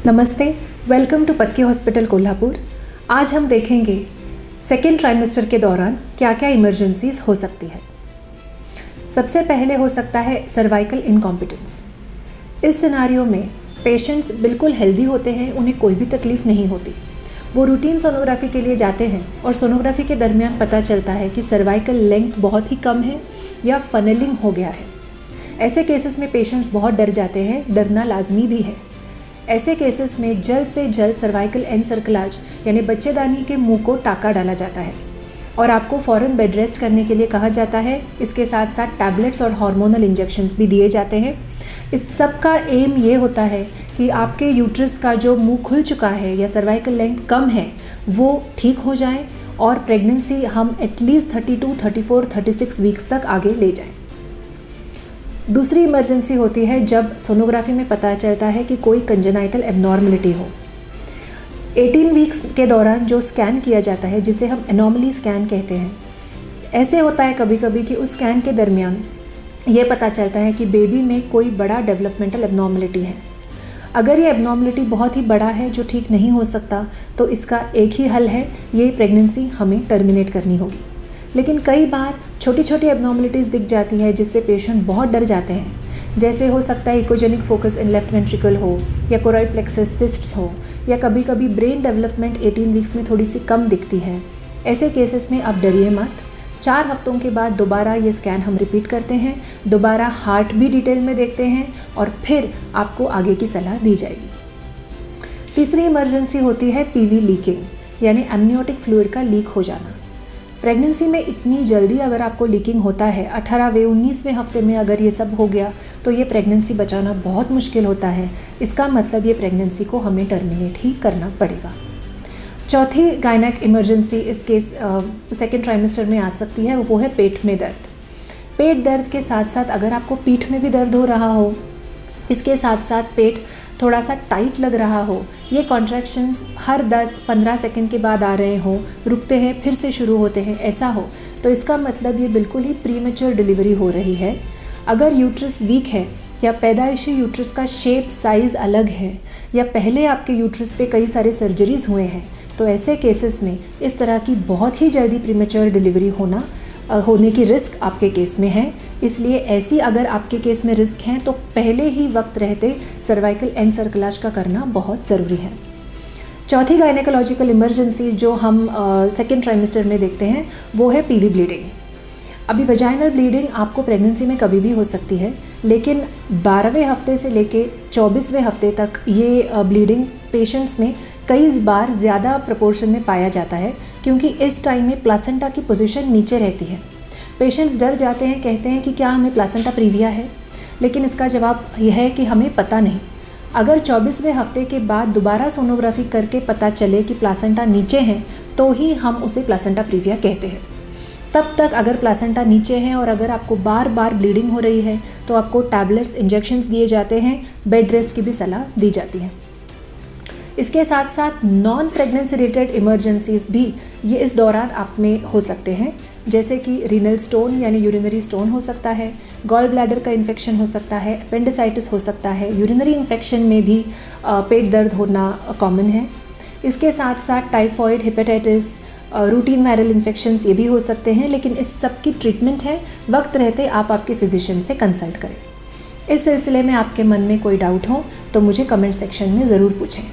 नमस्ते, welcome to Patki hospital Kolhapur. आज हम देखेंगे सेकेंड ट्राइमेस्टर के दौरान क्या क्या इमरजेंसीज हो सकती है। सबसे पहले हो सकता है सर्वाइकल इनकॉम्पिटेंस। इस सिनारियो में पेशेंट्स बिल्कुल हेल्दी होते हैं, उन्हें कोई भी तकलीफ़ नहीं होती। वो रूटीन सोनोग्राफी के लिए जाते हैं और सोनोग्राफी के दरमियान पता चलता है कि सर्वाइकल लेंथ बहुत ही कम है या फनलिंग हो गया है। ऐसे केसेस में पेशेंट्स बहुत डर जाते हैं, डरना लाजमी भी है। ऐसे केसेस में जल्द से जल्द सर्वाइकल एनसर्कलाज यानी बच्चेदानी के मुंह को टाँका डाला जाता है और आपको फ़ौरन बेड रेस्ट करने के लिए कहा जाता है। इसके साथ साथ टैबलेट्स और हार्मोनल इंजेक्शंस भी दिए जाते हैं। इस सब का एम ये होता है कि आपके यूट्रस का जो मुंह खुल चुका है या सर्वाइकल लेंथ कम है वो ठीक हो जाए और प्रेगनेंसी हम एटलीस्ट 32, 34, 36 वीक्स तक आगे ले जाएं। दूसरी इमरजेंसी होती है जब सोनोग्राफी में पता चलता है कि कोई कंजेनाइटल एबनॉर्मलिटी हो। 18 वीक्स के दौरान जो स्कैन किया जाता है, जिसे हम एनॉमली स्कैन कहते हैं, ऐसे होता है कभी कभी कि उस स्कैन के दरमियान ये पता चलता है कि बेबी में कोई बड़ा डेवलपमेंटल एबनॉर्मलिटी है। अगर ये एबनॉर्मलिटी बहुत ही बड़ा है जो ठीक नहीं हो सकता, तो इसका एक ही हल है, ये प्रेगनेंसी हमें टर्मिनेट करनी होगी। लेकिन कई बार छोटी छोटी एबनॉर्मलिटीज़ दिख जाती है जिससे पेशेंट बहुत डर जाते हैं। जैसे हो सकता है echogenic focus in left ventricle हो या कोरॉइड प्लेक्सस सिस्ट्स हो या कभी कभी ब्रेन डेवलपमेंट 18 वीक्स में थोड़ी सी कम दिखती है। ऐसे केसेस में आप डरिए मत। 4 हफ्तों के बाद दोबारा ये स्कैन हम रिपीट करते हैं, दोबारा हार्ट भी डिटेल में देखते हैं और फिर आपको आगे की सलाह दी जाएगी। तीसरी इमरजेंसी होती है पीवी लीकिंग यानी एमनियोटिक फ्लूइड का लीक हो जाना। प्रेगनेंसी में इतनी जल्दी अगर आपको लीकिंग होता है, 18वें 19वें हफ्ते में अगर ये सब हो गया तो ये प्रेगनेंसी बचाना बहुत मुश्किल होता है। इसका मतलब ये प्रेगनेंसी को हमें टर्मिनेट ही करना पड़ेगा। चौथी गायनेक इमरजेंसी इस केस सेकेंड ट्राइमेस्टर में आ सकती है, वो है पेट में दर्द। पेट दर्द के साथ साथ अगर आपको पीठ में भी दर्द हो रहा हो, इसके साथ साथ पेट थोड़ा सा टाइट लग रहा हो, ये कॉन्ट्रैक्शंस हर 10-15 सेकंड के बाद आ रहे हों, रुकते हैं फिर से शुरू होते हैं, ऐसा हो तो इसका मतलब ये बिल्कुल ही प्रीमेच्योर डिलीवरी हो रही है। अगर यूट्रस वीक है या पैदाइशी यूट्रस का शेप साइज़ अलग है या पहले आपके यूट्रस पे कई सारे सर्जरीज हुए हैं, तो ऐसे केसेस में इस तरह की बहुत ही जल्दी प्रीमेच्योर डिलीवरी होने की रिस्क आपके केस में है। इसलिए ऐसी अगर आपके केस में रिस्क हैं तो पहले ही वक्त रहते सर्वाइकल एनसर्कलाज का करना बहुत ज़रूरी है। चौथी गायनेकोलॉजिकल इमरजेंसी जो हम सेकेंड ट्राइमेस्टर में देखते हैं वो है पीवी ब्लीडिंग। अभी वजाइनल ब्लीडिंग आपको प्रेगनेंसी में कभी भी हो सकती है, लेकिन 12वें हफ्ते से लेके 24वें हफ्ते तक ये ब्लीडिंग पेशेंट्स में कई बार ज़्यादा प्रपोर्शन में पाया जाता है, क्योंकि इस टाइम में प्लासेंटा की पोजीशन नीचे रहती है। पेशेंट्स डर जाते हैं, कहते हैं कि क्या हमें प्लासेंटा प्रीविया है, लेकिन इसका जवाब यह है कि हमें पता नहीं। अगर 24वें हफ्ते के बाद दोबारा सोनोग्राफी करके पता चले कि प्लासेंटा नीचे हैं तो ही हम उसे प्लासेंटा प्रीविया कहते हैं। तब तक अगर प्लासेंटा नीचे है और अगर आपको बार बार ब्लीडिंग हो रही है तो आपको टैबलेट्स, इंजेक्शंस दिए जाते हैं, बेड रेस्ट की भी सलाह दी जाती है। इसके साथ साथ नॉन प्रेगनेंसी रिलेटेड इमरजेंसीज भी ये इस दौरान आप में हो सकते हैं, जैसे कि रीनल स्टोन यानी यूरिनरी स्टोन हो सकता है, गॉल ब्लैडर का इन्फेक्शन हो सकता है, अपेंडिसाइटिस हो सकता है, यूरिनरी इन्फेक्शन में भी पेट दर्द होना कॉमन है। इसके साथ साथ typhoid, hepatitis, routine viral infections ये भी हो सकते हैं, लेकिन इस सब की ट्रीटमेंट है, वक्त रहते आप आपके फिजिशियन से कंसल्ट करें। इस सिलसिले में आपके मन में कोई डाउट हो तो मुझे कमेंट सेक्शन में ज़रूर पूछें।